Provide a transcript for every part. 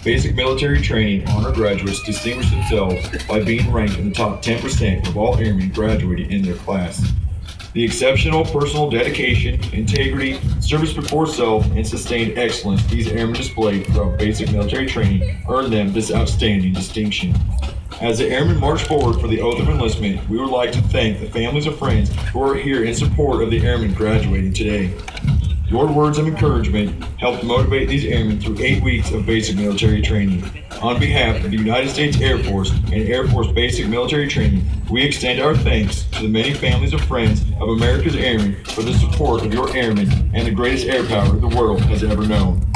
Basic military training honor graduates distinguish themselves by being ranked in the top 10% of all airmen graduating in their class. The exceptional personal dedication, integrity, service before self, and sustained excellence these airmen displayed throughout basic military training earned them this outstanding distinction. As the airmen march forward for the oath of enlistment, we would like to thank the families and friends who are here in support of the airmen graduating today. Your words of encouragement helped motivate these airmen through 8 weeks of basic military training. On behalf of the United States Air Force and Air Force Basic Military Training, we extend our thanks to the many families and friends of America's Airmen for the support of your airmen and the greatest air power the world has ever known.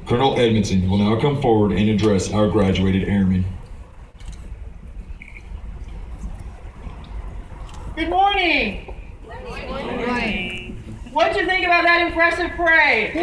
Colonel Edmondson will now come forward and address our graduated airmen. Good morning. Good morning. What did you think about that impressive parade?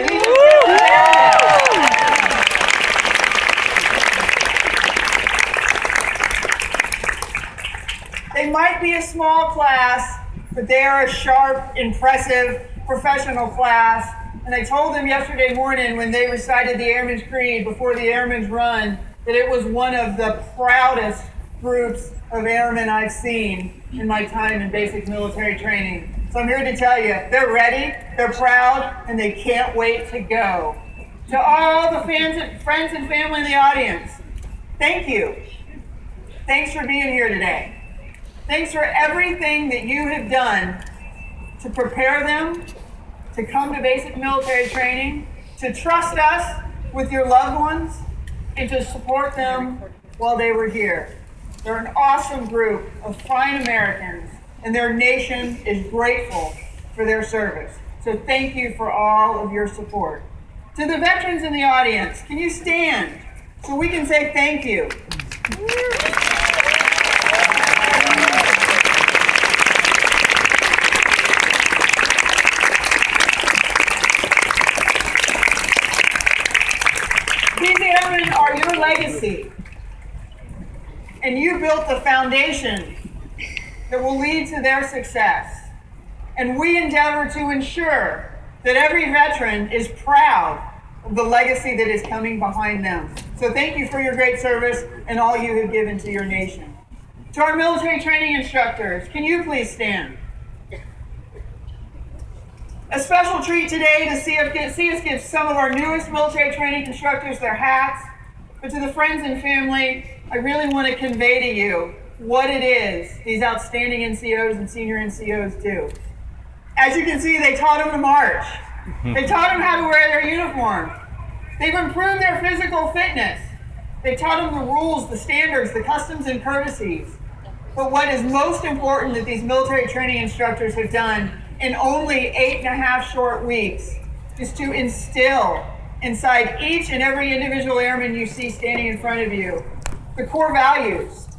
They might be a small class, but they are a sharp, impressive, professional class. And I told them yesterday morning when they recited the Airman's Creed before the Airman's Run that it was one of the proudest groups of airmen I've seen in my time in basic military training. So I'm here to tell you, they're ready, they're proud, and they can't wait to go. To all the friends and family in the audience, thank you. Thanks for being here today. Thanks for everything that you have done to prepare them to come to basic military training, to trust us with your loved ones, and to support them while they were here. They're an awesome group of fine Americans, and their nation is grateful for their service. So thank you for all of your support. To the veterans in the audience, can you stand so we can say thank you? These airmen are your legacy, and you built the foundation that will lead to their success. And we endeavor to ensure that every veteran is proud of the legacy that is coming behind them. So thank you for your great service and all you have given to your nation. To our military training instructors, can you please stand? A special treat today to see us give some of our newest military training instructors their hats. But to the friends and family, I really want to convey to you what it is these outstanding NCOs and senior NCOs do. As you can see, they taught them to march. They taught them how to wear their uniform. They've improved their physical fitness. They taught them the rules, the standards, the customs and courtesies. But what is most important that these military training instructors have done in only 8.5 short weeks is to instill inside each and every individual airman you see standing in front of you the core values,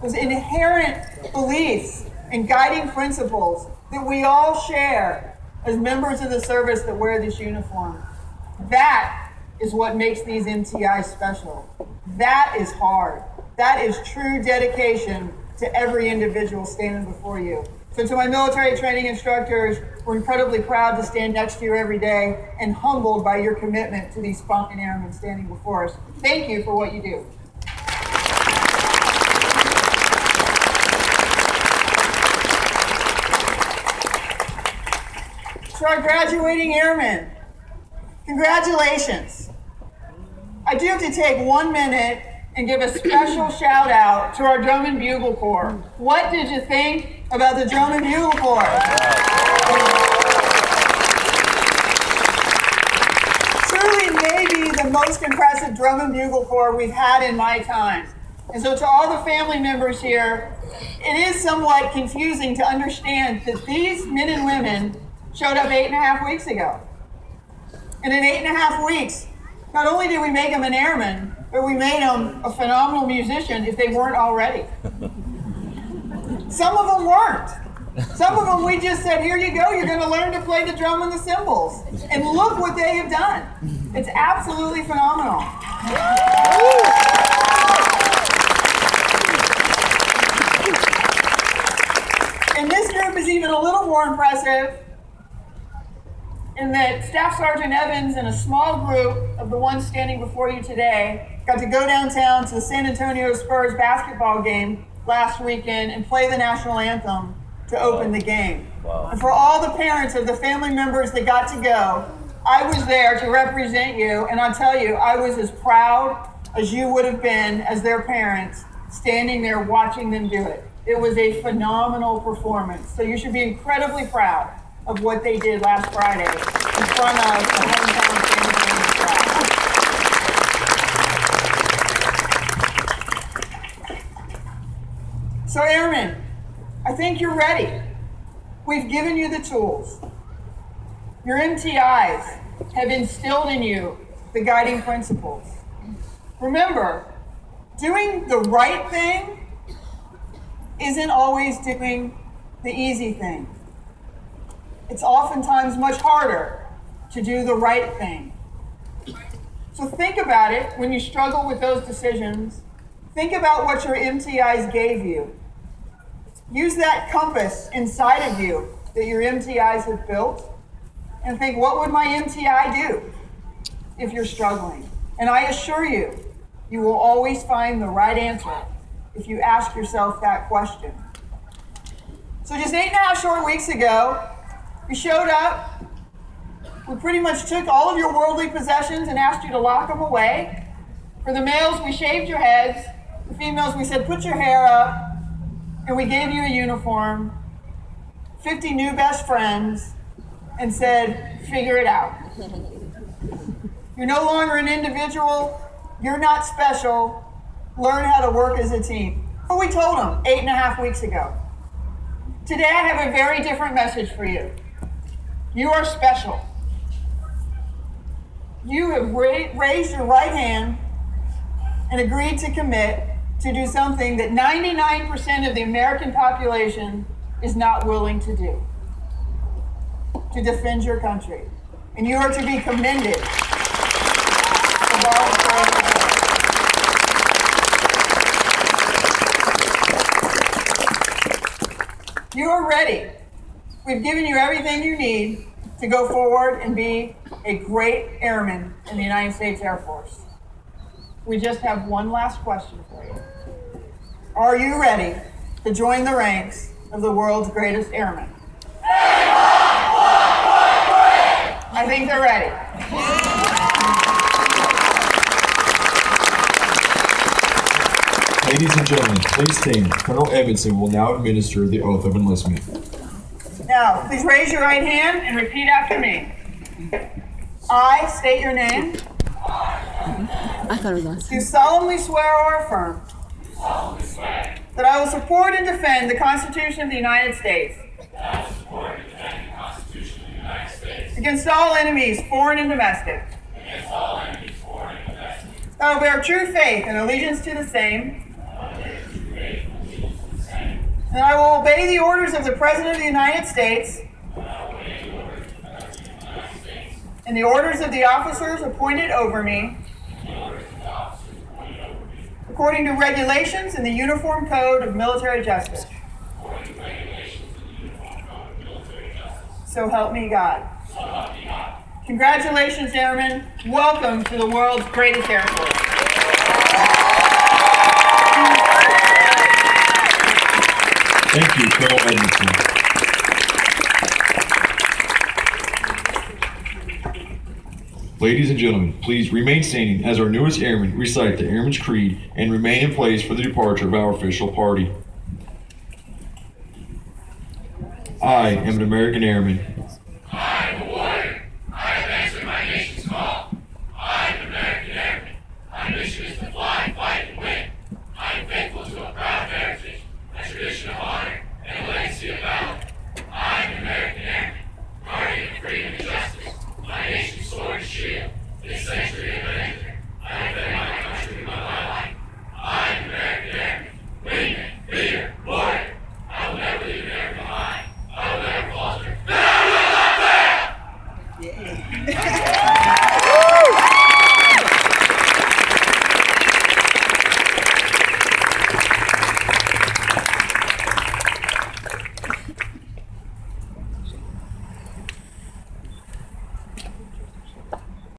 those inherent beliefs and guiding principles that we all share as members of the service that wear this uniform. That is what makes these MTIs special. That is hard. That is true dedication to every individual standing before you. So to my military training instructors, we're incredibly proud to stand next to you every day and humbled by your commitment to these fine airmen standing before us. Thank you for what you do. To our graduating airmen, congratulations. I do have to take 1 minute and give a special shout out to our Drum and Bugle Corps. What did you think about the Drum and Bugle Corps? Truly maybe the most impressive drum and bugle corps we've had in my time. And so to all the family members here, it is somewhat confusing to understand that these men and women showed up 8.5 weeks ago. And in 8.5 weeks, not only did we make them an airman, but we made them a phenomenal musician if they weren't already. Some of them weren't. Some of them we just said, here you go, you're going to learn to play the drum and the cymbals. And look what they have done. It's absolutely phenomenal. And this group is even a little more impressive in that Staff Sergeant Evans and a small group of the ones standing before you today got to go downtown to the San Antonio Spurs basketball game last weekend and play the national anthem to open the game. Wow. And for all the parents of the family members that got to go, I was there to represent you, and I'll tell you, I was as proud as you would have been as their parents standing there watching them do it. It was a phenomenal performance. So you should be incredibly proud of what they did last Friday in front of the hometown San Antonio crowd. So Airmen, I think you're ready. We've given you the tools. Your MTIs have instilled in you the guiding principles. Remember, doing the right thing isn't always doing the easy thing. It's oftentimes much harder to do the right thing. So think about it when you struggle with those decisions. Think about what your MTIs gave you. Use that compass inside of you that your MTIs have built and think, what would my MTI do if you're struggling? And I assure you, you will always find the right answer if you ask yourself that question. So just 8.5 short weeks ago, we showed up, we pretty much took all of your worldly possessions and asked you to lock them away. For the males, we shaved your heads. The females, we said, put your hair up. And we gave you a uniform, 50 new best friends, and said, figure it out. You're no longer an individual. You're not special. Learn how to work as a team. But we told them 8.5 weeks ago. Today, I have a very different message for you. You are special. You have raised your right hand and agreed to commit to do something that 99% of the American population is not willing to do. To defend your country. And you are to be commended. You are ready. We've given you everything you need to go forward and be a great airman in the United States Air Force. We just have one last question for you. Are you ready to join the ranks of the world's greatest airmen? I think they're ready. Ladies and gentlemen, please stand. Colonel Edmondson will now administer the oath of enlistment. Now, please raise your right hand and repeat after me. I state your name. I thought it was awesome. Do solemnly swear or affirm that I will support and defend the Constitution of the United States against all enemies, foreign and domestic. That I will bear true faith and allegiance to the same. And I will obey the orders of the President of the United States and the orders of the officers appointed over me according to regulations in the Uniform Code of Military Justice. So help me God. Congratulations, Airmen. Welcome to the world's greatest Air Force. Thank you, Colonel Edmondson. Ladies and gentlemen, please remain standing as our newest airmen recite the Airman's Creed and remain in place for the departure of our official party. I am an American airman,